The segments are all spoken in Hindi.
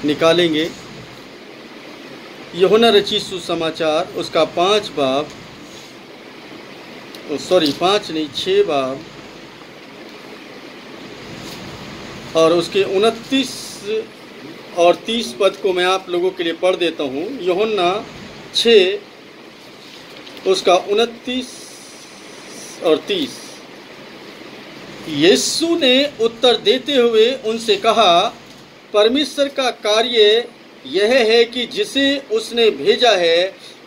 निकालेंगे यूहन्ना रचित सुसमाचार उसका 5 बाब, 6 बाब और उसके 29 और 30 पद को मैं आप लोगों के लिए पढ़ देता हूँ। यूहन्ना 6 उसका 29 और 30। यीशु ने उत्तर देते हुए उनसे कहा, परमेश्वर का कार्य यह है कि जिसे उसने भेजा है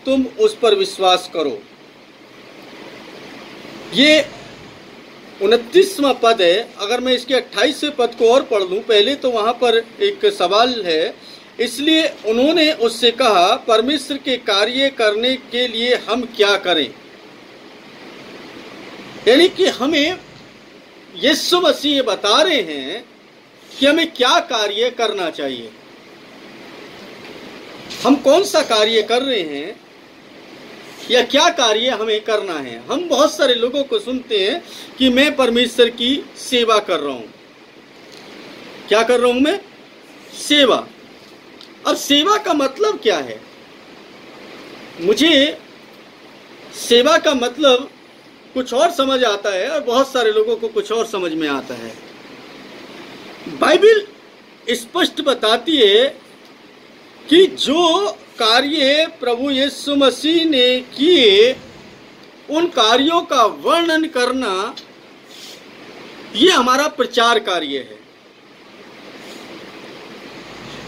तुम उस पर विश्वास करो। ये 29वां पद है। अगर मैं इसके 28वें पद को और पढ़ लूं, पहले तो वहां पर एक सवाल है। इसलिए उन्होंने उससे कहा, परमेश्वर के कार्य करने के लिए हम क्या करें? यानी कि हमें यीशु मसीह बता रहे हैं कि हमें क्या कार्य करना चाहिए, हम कौन सा कार्य कर रहे हैं या क्या कार्य हमें करना है। हम बहुत सारे लोगों को सुनते हैं कि मैं परमेश्वर की सेवा कर रहा हूं। क्या कर रहा हूं मैं? सेवा। अब सेवा का मतलब क्या है? मुझे सेवा का मतलब कुछ और समझ आता है और बहुत सारे लोगों को कुछ और समझ में आता है। बाइबल स्पष्ट बताती है कि जो कार्य प्रभु यीशु मसीह ने किए उन कार्यों का वर्णन करना ये हमारा प्रचार कार्य है।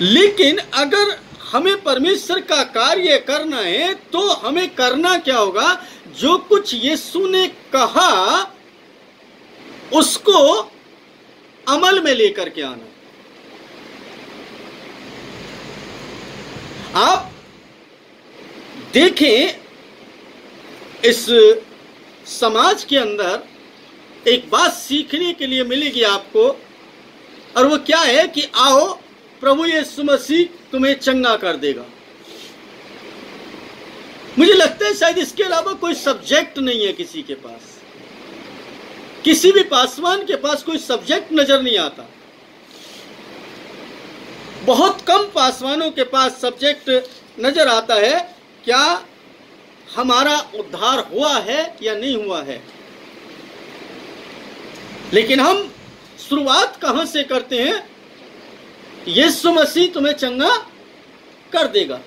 लेकिन अगर हमें परमेश्वर का कार्य करना है तो हमें करना क्या होगा? जो कुछ यीशु ने कहा उसको अमल में लेकर के आना। आप देखें, इस समाज के अंदर एक बात सीखने के लिए मिलेगी आपको, और वो क्या है कि आओ प्रभु यीशु मसीह तुम्हें चंगा कर देगा। मुझे लगता है शायद इसके अलावा कोई सब्जेक्ट नहीं है किसी के पास। किसी भी पासवान के पास कोई सब्जेक्ट नजर नहीं आता। बहुत कम पासवानों के पास सब्जेक्ट नजर आता है, क्या हमारा उद्धार हुआ है या नहीं हुआ है। लेकिन हम शुरुआत कहां से करते हैं? यीशु मसीह तुम्हें चंगा कर देगा।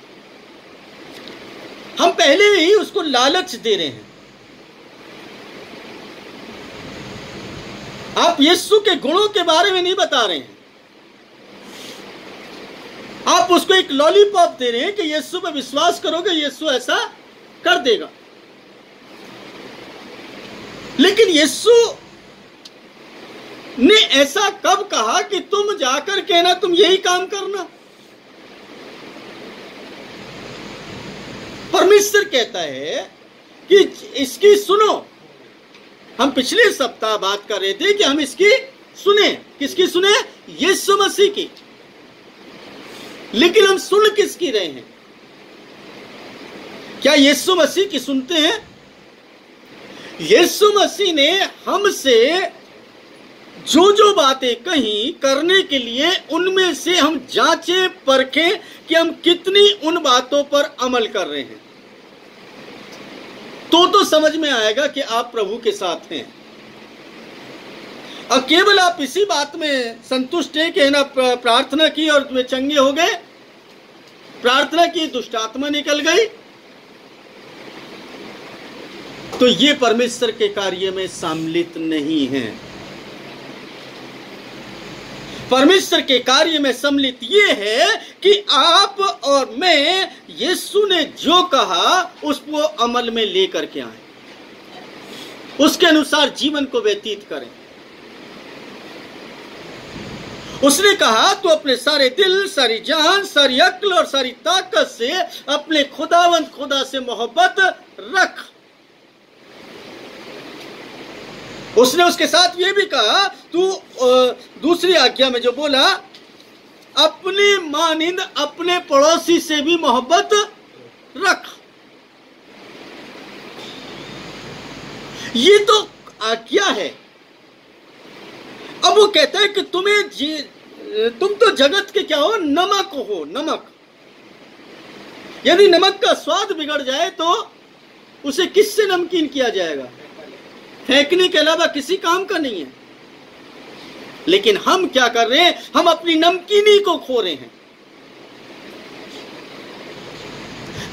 हम पहले ही उसको लालच दे रहे हैं। आप यीशु के गुणों के बारे में नहीं बता रहे हैं, आप उसको एक लॉलीपॉप दे रहे हैं कि यीशु पे विश्वास करोगे यीशु ऐसा कर देगा। लेकिन यीशु ने ऐसा कब कहा कि तुम जाकर कहना तुम यही काम करना? परमेश्वर कहता है कि इसकी सुनो। हम पिछले सप्ताह बात कर रहे थे कि हम इसकी सुने। किसकी सुने? यीशु मसीह की। लेकिन हम सुन किसकी रहे हैं? क्या यीशु मसीह की सुनते हैं? यीशु मसीह ने हमसे जो जो बातें कही करने के लिए, उनमें से हम जांचें परखें कि हम कितनी उन बातों पर अमल कर रहे हैं। तो समझ में आएगा कि आप प्रभु के साथ हैं। और केवल आप इसी बात में संतुष्ट हैं कि ना प्रार्थना की और तुम्हें चंगे हो गए, प्रार्थना की दुष्ट आत्मा निकल गई, तो ये परमेश्वर के कार्य में सम्मिलित नहीं है। परमेश्वर के कार्य में सम्मिलित ये है कि आप और मैं यीशु ने जो कहा उसको अमल में लेकर के आए, उसके अनुसार जीवन को व्यतीत करें। उसने कहा तो अपने सारे दिल, सारी जान, सारी अक्ल और सारी ताकत से अपने खुदावंद खुदा से मोहब्बत रख। उसने उसके साथ ये भी कहा, तू दूसरी आज्ञा में जो बोला, अपने मानिंद अपने पड़ोसी से भी मोहब्बत रख। ये तो आज्ञा है। अब वो कहता है कि तुम्हें तुम तो जगत के क्या हो, नमक हो, नमक। यदि नमक का स्वाद बिगड़ जाए तो उसे किससे नमकीन किया जाएगा? फेंकने के अलावा किसी काम का नहीं है। लेकिन हम क्या कर रहे हैं? हम अपनी नमकीनी को खो रहे हैं।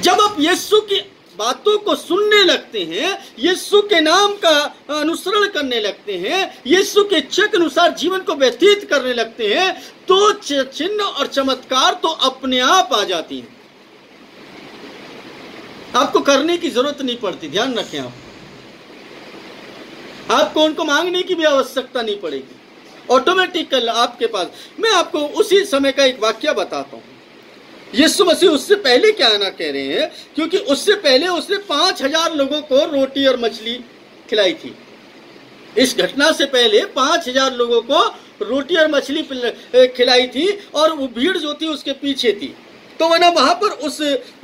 जब आप यीशु की बातों को सुनने लगते हैं, यीशु के नाम का अनुसरण करने लगते हैं, यीशु के इच्छा के अनुसार जीवन को व्यतीत करने लगते हैं, तो चिन्ह और चमत्कार तो अपने आप आ जाती हैं। आपको करने की जरूरत नहीं पड़ती, ध्यान रखें। आपको उनको मांगने की भी आवश्यकता नहीं पड़ेगी, ऑटोमेटिक आपके पास। मैं आपको उसी समय का एक वाक्य बताता हूं। यीशु मसीह उससे पहले क्या आना कह रहे हैं, क्योंकि उससे पहले उसने 5000 लोगों को रोटी और मछली खिलाई थी। इस घटना से पहले 5000 लोगों को रोटी और मछली खिलाई थी, और वो भीड़ जो थी उसके पीछे थी। तो मैंने वहां पर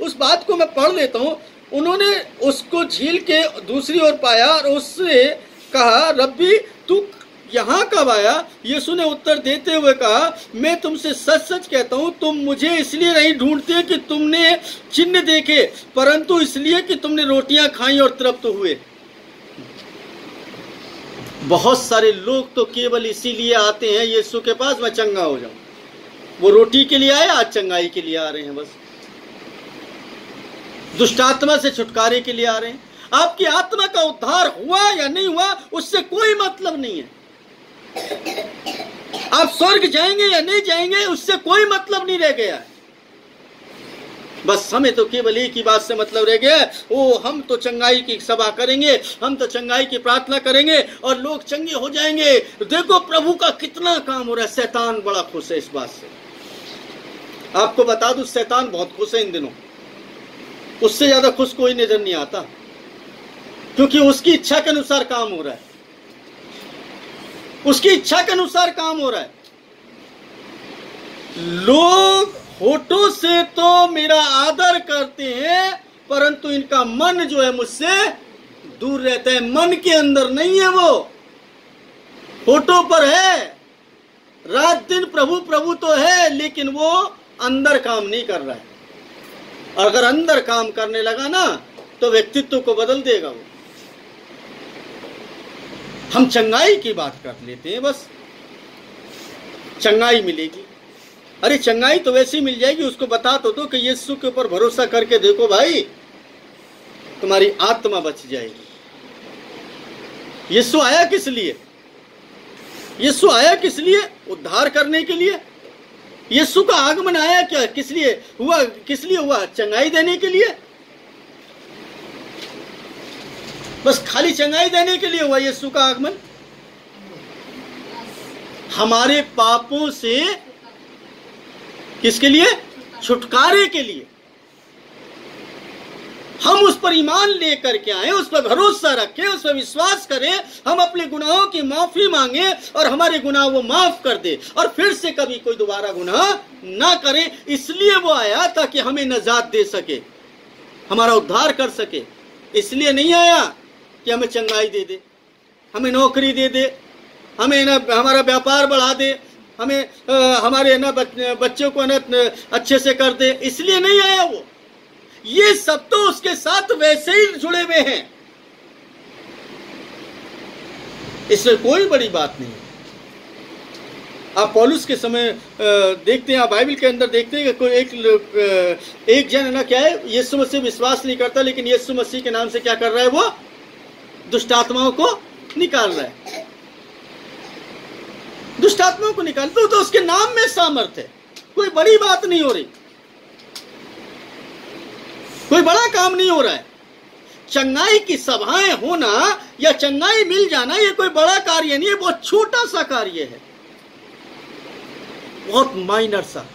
उस बात को मैं पढ़ लेता हूं। उन्होंने उसको झील के दूसरी ओर पाया और उससे कहा, रब्बी तू यहाँ कब आया? यीशु ने उत्तर देते हुए कहा, मैं तुमसे सच सच कहता हूँ, तुम मुझे इसलिए नहीं ढूंढते कि तुमने चिन्ह देखे, परंतु इसलिए कि तुमने रोटियां खाई और तृप्त हुए। बहुत सारे लोग तो केवल इसीलिए आते हैं यीशु के पास, मैं चंगा हो जाऊं। वो रोटी के लिए आए, आज चंगाई के लिए आ रहे हैं। बस दुष्ट आत्मा से छुटकारे के लिए आ रहे हैं। आपकी आत्मा का उद्धार हुआ या नहीं हुआ उससे कोई मतलब नहीं है। आप स्वर्ग जाएंगे या नहीं जाएंगे उससे कोई मतलब नहीं रह गया है। बस हमें तो केवल एक ही बात से मतलब रह गया है, ओ हम तो चंगाई की सभा करेंगे, हम तो चंगाई की प्रार्थना करेंगे और लोग चंगे हो जाएंगे। देखो प्रभु का कितना काम हो रहा है। शैतान बड़ा खुश है इस बात से। आपको बता दूं, शैतान बहुत खुश है इन दिनों। उससे ज्यादा खुश कोई नजर नहीं आता, क्योंकि उसकी इच्छा के अनुसार काम हो रहा है। उसकी इच्छा के अनुसार काम हो रहा है। लोग होठों से तो मेरा आदर करते हैं, परंतु इनका मन जो है मुझसे दूर रहता है। मन के अंदर नहीं है, वो होठों पर है। रात दिन प्रभु प्रभु तो है, लेकिन वो अंदर काम नहीं कर रहा है। अगर अंदर काम करने लगा ना तो व्यक्तित्व को बदल देगा वो। हम चंगाई की बात कर लेते हैं, बस चंगाई मिलेगी। अरे चंगाई तो वैसे ही मिल जाएगी। उसको बता तो दो कि यीशु के ऊपर भरोसा करके देखो भाई, तुम्हारी आत्मा बच जाएगी। यीशु आया किस लिए? यीशु आया किस लिए? उद्धार करने के लिए। यीशु का आगमन आया क्या किस लिए हुआ? किस लिए हुआ? चंगाई देने के लिए। बस खाली चंगाई देने के लिए हुआ यीशु का आगमन। हमारे पापों से किसके लिए? छुटकारे के लिए। हम उस पर ईमान लेकर के आए, उस पर भरोसा रखें, उस पर विश्वास करें, हम अपने गुनाहों की माफी मांगे और हमारे गुनाह वो माफ कर दे और फिर से कभी कोई दोबारा गुनाह ना करे। इसलिए वो आया ताकि हमें नजात दे सके, हमारा उद्धार कर सके। इसलिए नहीं आया कि हमें चंगाई दे दे, हमें नौकरी दे दे, हमें ना हमारा व्यापार बढ़ा दे, हमें हमारे ना बच्चों को ना अच्छे से कर दे। इसलिए नहीं आया वो। ये सब तो उसके साथ वैसे ही जुड़े हुए हैं, इसमें कोई बड़ी बात नहीं है। आप पौलुस के समय देखते हैं, आप बाइबल के अंदर देखते हैं कि कोई एक जन ना क्या है, यीशु मसीह विश्वास नहीं करता, लेकिन यीशु मसीह के नाम से क्या कर रहा है? वो दुष्ट आत्माओं को निकाल रहा है। दुष्ट आत्माओं को निकालते तो उसके नाम में सामर्थ है। कोई बड़ी बात नहीं हो रही, कोई बड़ा काम नहीं हो रहा है। चंगाई की सभाएं होना या चंगाई मिल जाना ये कोई बड़ा कार्य नहीं है, बहुत छोटा सा कार्य है, बहुत माइनर सा।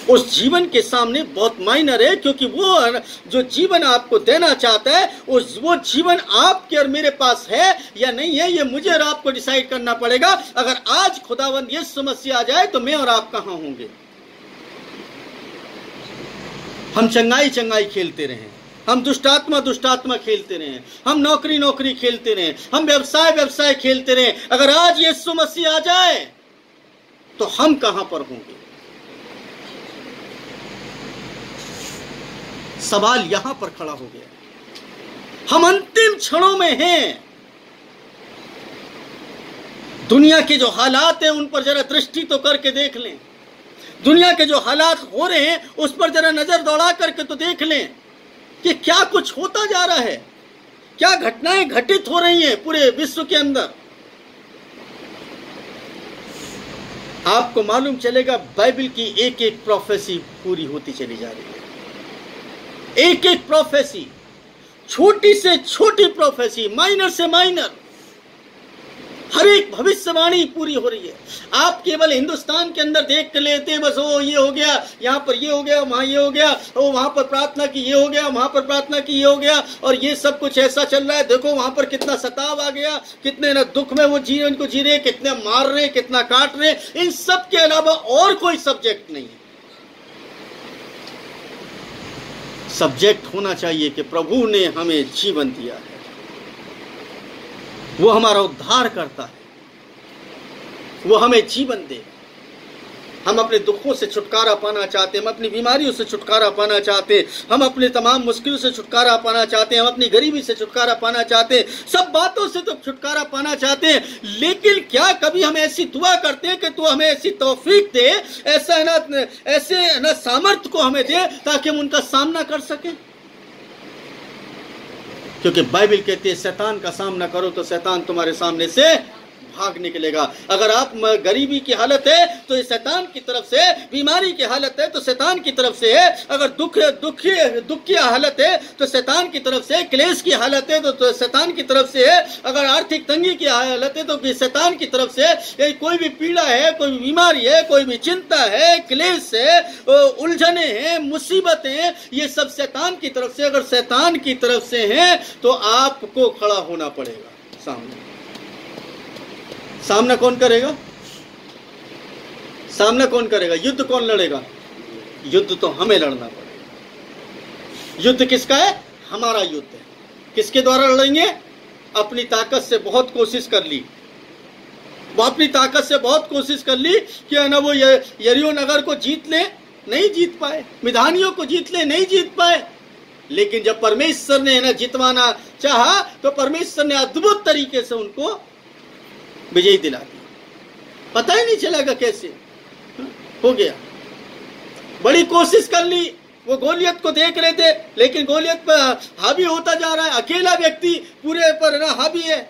उस जीवन के सामने बहुत माइनर है, क्योंकि वो जो जीवन आपको देना चाहता है वो जीवन आपके और मेरे पास है या नहीं है, ये मुझे और आपको डिसाइड करना पड़ेगा। अगर आज खुदावंद ये समस्या आ जाए तो मैं और आप कहां होंगे? हम चंगाई चंगाई खेलते रहे, हम दुष्टात्मा खेलते रहे, हम नौकरी खेलते रहे, हम व्यवसाय खेलते रहे। अगर आज यीशु मसीह आ जाए तो हम कहां पर होंगे? सवाल यहां पर खड़ा हो गया। हम अंतिम क्षणों में हैं। दुनिया के जो हालात हैं उन पर जरा दृष्टि तो करके देख लें। दुनिया के जो हालात हो रहे हैं उस पर जरा नजर दौड़ा करके तो देख लें कि क्या कुछ होता जा रहा है, क्या घटनाएं घटित हो रही हैं पूरे विश्व के अंदर। आपको मालूम चलेगा बाइबल की एक एक प्रोफेसी पूरी होती चली जा रही है। एक एक प्रोफेसी, छोटी से छोटी प्रोफेसी, माइनर से माइनर, हर एक भविष्यवाणी पूरी हो रही है। आप केवल हिंदुस्तान के अंदर देख कर लेते हैं बस, ओ ये हो गया, यहाँ पर ये हो गया, वहां ये हो गया, ओ वहां पर प्रार्थना की ये हो गया, वहां पर प्रार्थना की ये हो गया, और ये सब कुछ ऐसा चल रहा है। देखो वहां पर कितना सताव आ गया, कितने ना दुख में वो जी उनको जी रहे, कितने मार रहे, कितना काट रहे। इन सब के अलावा और कोई सब्जेक्ट नहीं है। सब्जेक्ट होना चाहिए कि प्रभु ने हमें जीवन दिया है, वो हमारा उद्धार करता है, वो हमें जीवन दे। हम अपने दुखों से छुटकारा पाना चाहते हैं, हम अपनी बीमारियों से छुटकारा पाना चाहते हैं, हम अपने तमाम मुश्किलों से छुटकारा पाना चाहते हैं, हम अपनी गरीबी से छुटकारा पाना चाहते हैं, सब बातों से तो छुटकारा पाना चाहते हैं। लेकिन क्या कभी हम ऐसी दुआ करते हैं कि तू हमें ऐसी तौफीक दे, ऐसा ना ऐसे ना सामर्थ्य को हमें दे ताकि हम उनका सामना कर सकें? क्योंकि बाइबल कहती है शैतान का सामना करो तो शैतान तुम्हारे सामने से भाग निकलेगा। अगर आप गरीबी की हालत है तो शैतान की तरफ से, बीमारी की हालत है तो शैतान की तरफ से है, अगर दुख की हालत है तो शैतान की तरफ से, क्लेश की हालत है तो शैतान की तरफ से है, अगर आर्थिक तंगी की हालत है तो शैतान की तरफ से। कोई भी पीड़ा है, कोई भी बीमारी है, कोई भी चिंता है, क्लेश है, उलझने हैं, मुसीबतें हैं, ये सब शैतान की तरफ से। अगर शैतान की तरफ से हैं तो आपको खड़ा होना पड़ेगा सामने। सामना कौन करेगा? सामना कौन करेगा? युद्ध कौन लड़ेगा? युद्ध तो हमें लड़ना पड़ेगा। युद्ध किसका है? हमारा युद्ध है। किसके द्वारा लड़ेंगे? अपनी ताकत से बहुत कोशिश कर ली, वो अपनी ताकत से बहुत कोशिश कर ली कि है ना वो यरीहो नगर को जीत ले, नहीं जीत पाए, मिधानियों को जीत ले, नहीं जीत पाए। लेकिन जब परमेश्वर ने ना जितवाना चाहा तो परमेश्वर ने अद्भुत तरीके से उनको विजयी दिला दी। पता ही नहीं चलेगा कैसे हो गया। बड़ी कोशिश कर ली, वो गोलियत को देख रहे थे लेकिन गोलियत पर हावी होता जा रहा है, अकेला व्यक्ति पूरे पर ना हावी है।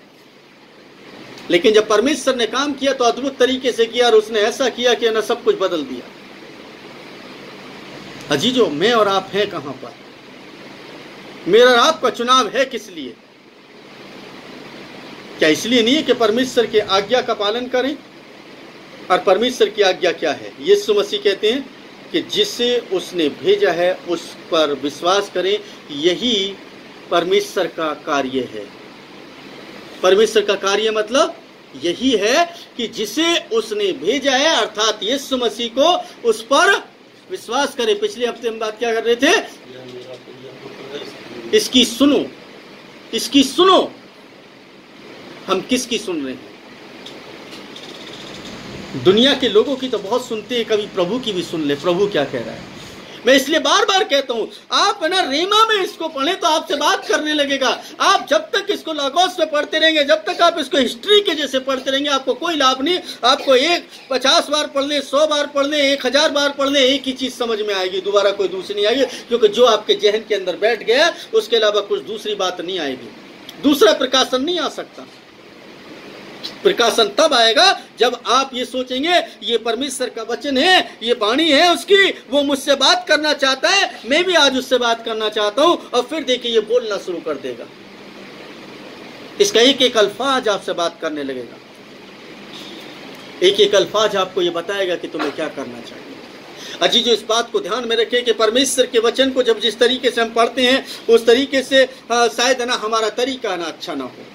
लेकिन जब परमेश्वर ने काम किया तो अद्भुत तरीके से किया, और उसने ऐसा किया कि ना सब कुछ बदल दिया। अजीजों, मैं और आप हैं कहां पर? मेरा और आपका चुनाव है किस लिए? क्या इसलिए नहीं है कि परमेश्वर की आज्ञा का पालन करें? और परमेश्वर की आज्ञा क्या है? यीशु मसीह कहते हैं कि जिसे उसने भेजा है उस पर विश्वास करें, यही परमेश्वर का कार्य है। परमेश्वर का कार्य मतलब यही है कि जिसे उसने भेजा है अर्थात यीशु मसीह को, उस पर विश्वास करें। पिछले हफ्ते हम बात क्या कर रहे थे? इसकी सुनो, इसकी सुनो। हम किसकी सुन रहे हैं? दुनिया के लोगों की तो बहुत सुनते हैं, कभी प्रभु की भी सुन ले, प्रभु क्या कह रहा है। मैं इसलिए बार बार कहता हूं, आप ना रेमा में इसको पढ़ें तो आपसे बात करने लगेगा। आप जब तक इसको लागोस में पढ़ते रहेंगे, जब तक आप इसको हिस्ट्री के जैसे पढ़ते रहेंगे, आपको कोई लाभ नहीं। आपको 50 बार पढ़ ले, 100 बार पढ़ ले, 1000 बार पढ़ ले, एक ही चीज समझ में आएगी, दोबारा कोई दूसरी नहीं आएगी। क्योंकि जो आपके जहन के अंदर बैठ गया उसके अलावा कुछ दूसरी बात नहीं आएगी। दूसरा प्रकाशन नहीं आ सकता। प्रकाशन तब आएगा जब आप ये सोचेंगे ये परमेश्वर का वचन है, ये वाणी है उसकी, वो मुझसे बात करना चाहता है, मैं भी आज उससे बात करना चाहता हूं। और फिर देखिए ये बोलना शुरू कर देगा, इसका एक एक अल्फाज आपसे बात करने लगेगा, एक एक अल्फाज आपको ये बताएगा कि तुम्हें क्या करना चाहिए। अजीजों, इस बात को ध्यान में रखें कि परमेश्वर के वचन को जब जिस तरीके से हम पढ़ते हैं उस तरीके से शायद ना हमारा तरीका ना अच्छा ना हो।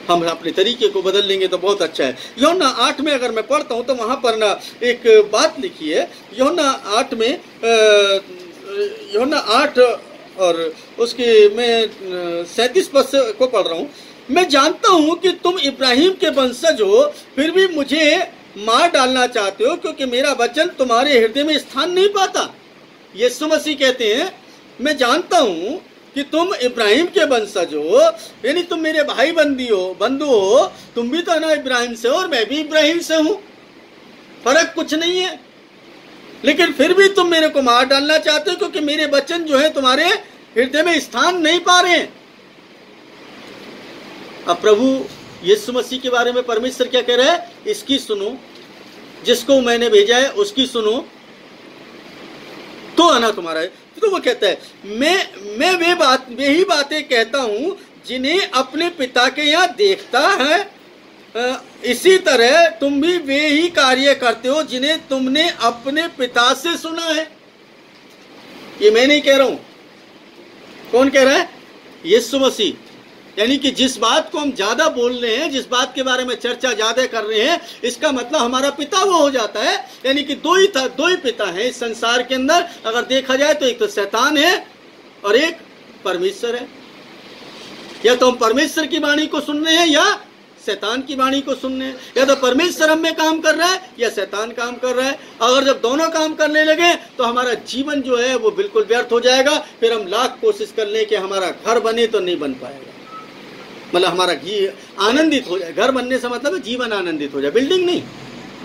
हम अपने तरीके को बदल लेंगे तो बहुत अच्छा है। यूहन्ना 8 में अगर मैं पढ़ता हूँ तो वहाँ पर ना एक बात लिखी है। यूहन्ना 8 में, यूहन्ना 8 और उसके मैं 37 पद को पढ़ रहा हूँ। मैं जानता हूँ कि तुम इब्राहिम के वंशज हो, फिर भी मुझे मार डालना चाहते हो क्योंकि मेरा वचन तुम्हारे हृदय में स्थान नहीं पाता। यीशु मसीह कहते हैं मैं जानता हूं कि तुम इब्राहिम के वंशज हो, यानी तुम मेरे भाई बंधु हो, तुम भी तो ना इब्राहिम से हो और मैं भी इब्राहिम से हूं, फर्क कुछ नहीं है, लेकिन फिर भी तुम मेरे को मार डालना चाहते हो क्योंकि मेरे वचन जो है तुम्हारे हृदय में स्थान नहीं पा रहे हैं। अब प्रभु यीशु मसीह के बारे में परमेश्वर क्या कह रहा है, इसकी सुनो, जिसको मैंने भेजा है उसकी सुनो तो आना तुम्हारा है। तो वो कहता है मैं वे ही बातें कहता हूं जिन्हें अपने पिता के यहाँ देखता है, इसी तरह तुम भी वे ही कार्य करते हो जिन्हें तुमने अपने पिता से सुना है। ये मैं नहीं कह रहा हूं, कौन कह रहा है, यीशु मसीह। यानी कि जिस बात को हम ज्यादा बोल रहे हैं, जिस बात के बारे में चर्चा ज्यादा कर रहे हैं, इसका मतलब हमारा पिता वो हो जाता है। यानी कि दो ही पिता हैं इस संसार के अंदर। अगर देखा जाए तो एक तो शैतान है और एक परमेश्वर है। या तो हम परमेश्वर की वाणी को सुन रहे हैं या शैतान की वाणी को सुन रहे हैं। या तो परमेश्वर हम में काम कर रहा है या शैतान काम कर रहा है। अगर जब दोनों काम करने लगे तो हमारा जीवन जो है वो बिल्कुल व्यर्थ हो जाएगा। फिर हम लाख कोशिश कर लें कि हमारा घर बने तो नहीं बन पाएगा, मतलब हमारा आनंदित हो जाए। घर बनने से मतलब है जीवन आनंदित हो जाए, बिल्डिंग नहीं।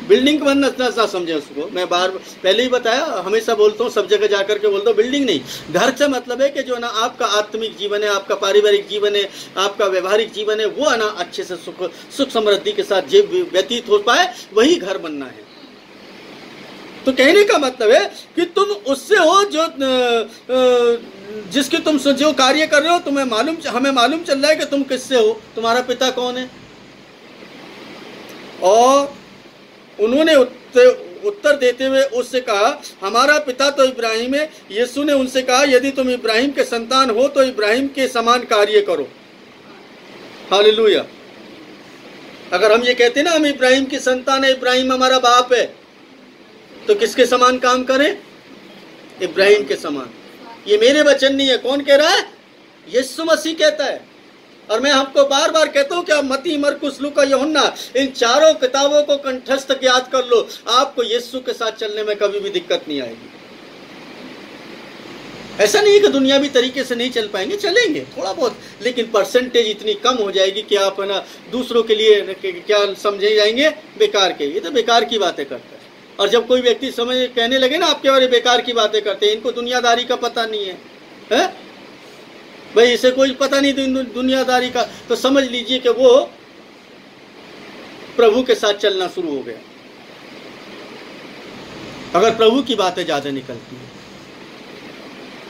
बिल्डिंग का बनना ना समझे उसको, मैं पहले ही बताया, हमेशा बोलता हूँ, सब जगह जाकर के बोलता हूँ, बिल्डिंग नहीं। घर से मतलब है कि जो ना आपका आत्मिक जीवन है, आपका पारिवारिक जीवन है, आपका व्यवहारिक जीवन है, वो ना अच्छे से सुख समृद्धि के साथ व्यतीत हो पाए, वही घर बनना है। तो कहने का मतलब है कि तुम उससे हो जो जिसके तुम जो कार्य कर रहे हो, हमें मालूम चल रहा है कि तुम किससे हो, तुम्हारा पिता कौन है। और उन्होंने उत्तर देते हुए उससे कहा, हमारा पिता तो इब्राहिम है। यीशु ने उनसे कहा, यदि तुम इब्राहिम के संतान हो तो इब्राहिम के समान कार्य करो। हालेलुया। अगर हम ये कहते हैं ना हम इब्राहिम की संतान है, इब्राहिम हमारा बाप है, तो किसके समान काम करें, इब्राहिम के समान। ये मेरे वचन नहीं है, कौन कह रहा है, यीशु मसीह कहता है। और मैं आपको बार बार कहता हूं कि आप मत्ती, मरकुस, लूका, यूहन्ना, इन चारों किताबों को कंठस्थ याद कर लो, आपको यीशु के साथ चलने में कभी भी दिक्कत नहीं आएगी। ऐसा नहीं है कि दुनियावी तरीके से नहीं चल पाएंगे, चलेंगे थोड़ा बहुत, लेकिन परसेंटेज इतनी कम हो जाएगी कि आप है ना दूसरों के लिए क्या समझे जाएंगे, बेकार के। ये तो बेकार की बातें करते हैं। और जब कोई व्यक्ति कहने लगे ना आपके बारे बेकार की बातें करते हैं, इनको दुनियादारी का पता नहीं है, भाई इसे कोई पता नहीं दुनियादारी का, तो समझ लीजिए कि वो प्रभु के साथ चलना शुरू हो गया। अगर प्रभु की बातें ज्यादा निकलती है,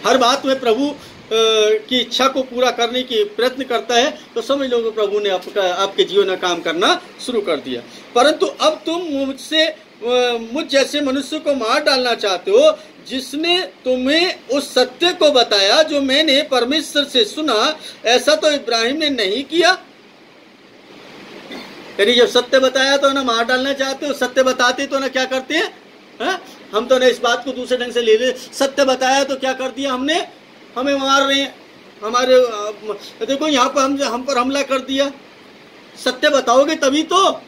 हर बात में प्रभु की इच्छा को पूरा करने की प्रयत्न करता है, तो समझ लो कि प्रभु ने आपके जीवन में काम करना शुरू कर दिया। परंतु अब तुम मुझ जैसे मनुष्य को मार डालना चाहते हो, जिसने तुम्हें उस सत्य को बताया जो मैंने परमेश्वर से सुना। ऐसा तो इब्राहिम ने नहीं किया। यानी जब सत्य बताया तो ना मार डालना चाहते हो, सत्य बताते तो ना क्या करते हैं, हम तो ना इस बात को दूसरे ढंग से ले ले। सत्य बताया तो क्या कर दिया हमने, हमें मार रहे हैं, हमारे देखो यहाँ पर हम पर हमला कर दिया। सत्य बताओगे तभी तो।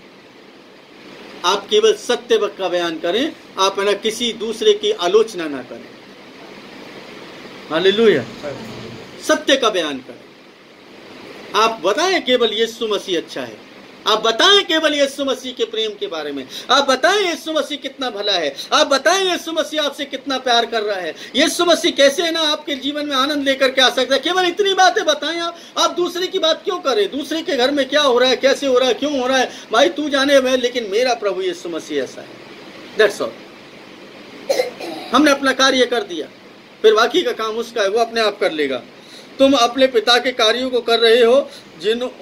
आप केवल सत्य का बयान करें, आप है ना किसी दूसरे की आलोचना ना करें। हालेलुया। सत्य का बयान करें। आप बताएं केवल यीशु मसीह अच्छा है, आप बताएं केवल यीशु मसीह के प्रेम के बारे में, आप बताएं यीशु मसीह कितना भला है, आप बताएं यीशु मसीह आपसे कितना प्यार कर रहा है, यीशु मसीह कैसे है ना आपके जीवन में आनंद लेकर के आ सकता है। केवल इतनी बातें बताएं। आप दूसरे की बात क्यों करें, दूसरे के घर में क्या हो रहा है, कैसे हो रहा है, क्यों हो रहा है, भाई तू जाने में, लेकिन मेरा प्रभु यीशु मसीह ऐसा है। That's all. हमने अपना कार्य कर दिया, फिर बाकी का काम उसका है, वो अपने आप कर लेगा। तुम अपने पिता के कार्यों को कर रहे हो।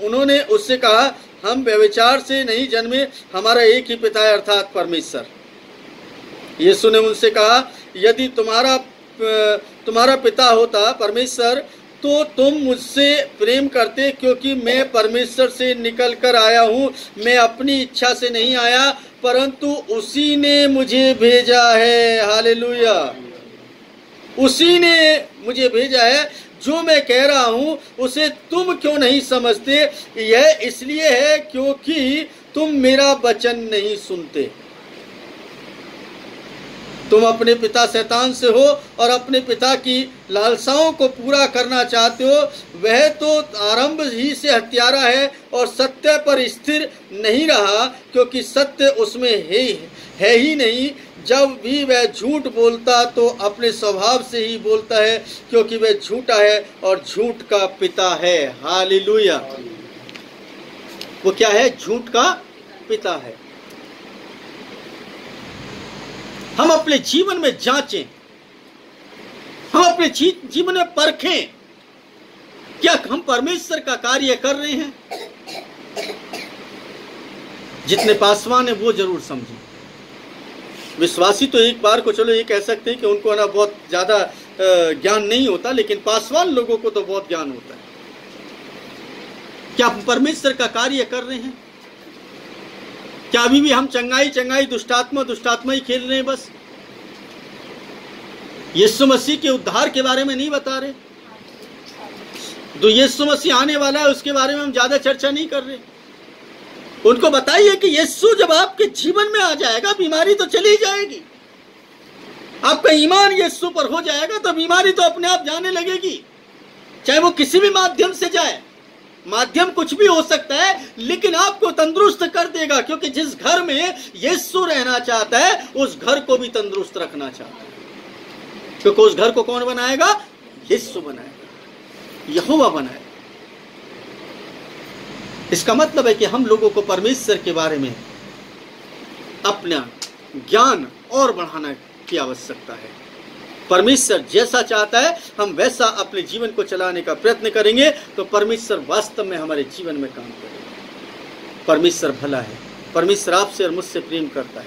उन्होंने उससे कहा, हम व्यभिचार से नहीं जन्मे, हमारा एक ही पिता है अर्थात परमेश्वर। यीशु ने उनसे कहा, यदि तुम्हारा पिता होता परमेश्वर तो तुम मुझसे प्रेम करते, क्योंकि मैं परमेश्वर से निकल कर आया हूँ। मैं अपनी इच्छा से नहीं आया, परंतु उसी ने मुझे भेजा है। हालेलुया। उसी ने मुझे भेजा है। जो मैं कह रहा हूं उसे तुम क्यों नहीं समझते? यह इसलिए है क्योंकि तुम मेरा वचन नहीं सुनते। तुम अपने पिता शैतान से हो और अपने पिता की लालसाओं को पूरा करना चाहते हो। वह तो आरंभ ही से हत्यारा है और सत्य पर स्थिर नहीं रहा, क्योंकि सत्य उसमें है ही नहीं। जब भी वह झूठ बोलता तो अपने स्वभाव से ही बोलता है, क्योंकि वह झूठा है और झूठ का पिता है। हालेलुया। वो क्या है? झूठ का पिता है। हम अपने जीवन में जांचें, हम अपने जीवन में परखें, क्या हम परमेश्वर का कार्य कर रहे हैं? जितने पासवान हैं वो जरूर समझें। विश्वासी तो एक बार को चलो ये कह सकते हैं कि उनको ना बहुत ज्यादा ज्ञान नहीं होता, लेकिन पासवान लोगों को तो बहुत ज्ञान होता है। क्या हम परमेश्वर का कार्य कर रहे हैं? क्या अभी भी हम चंगाई दुष्टात्मा ही खेल रहे हैं? बस यीशु मसीह के उद्धार के बारे में नहीं बता रहे। जो यीशु मसीह आने वाला है उसके बारे में हम ज्यादा चर्चा नहीं कर रहे। उनको बताइए कि यीशु जब आपके जीवन में आ जाएगा बीमारी तो चली जाएगी। आपका ईमान यीशु पर हो जाएगा तो बीमारी तो अपने आप जाने लगेगी, चाहे वो किसी भी माध्यम से जाए। माध्यम कुछ भी हो सकता है, लेकिन आपको तंदुरुस्त कर देगा, क्योंकि जिस घर में यीशु रहना चाहता है उस घर को भी तंदुरुस्त रखना चाहता है। क्योंकि उस घर को कौन बनाएगा? यीशु बनाएगा, यहोवा बनाएगा। इसका मतलब है कि हम लोगों को परमेश्वर के बारे में अपना ज्ञान और बढ़ाने की आवश्यकता है। परमेश्वर जैसा चाहता है हम वैसा अपने जीवन को चलाने का प्रयत्न करेंगे तो परमेश्वर वास्तव में हमारे जीवन में काम करेगा। परमेश्वर भला है। परमेश्वर आपसे और मुझसे प्रेम करता है।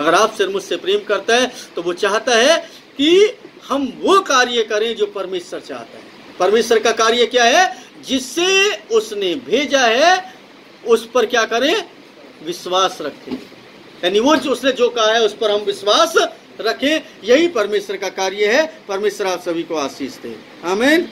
अगर आपसे और मुझसे प्रेम करता है तो वो चाहता है कि हम वो कार्य करें जो परमेश्वर चाहता है। परमेश्वर का कार्य क्या है? जिससे उसने भेजा है उस पर क्या करें? विश्वास रखें। यानी वो जो उसने जो कहा है उस पर हम विश्वास रखें। यही परमेश्वर का कार्य है। परमेश्वर आप सभी को आशीष दे। आमीन।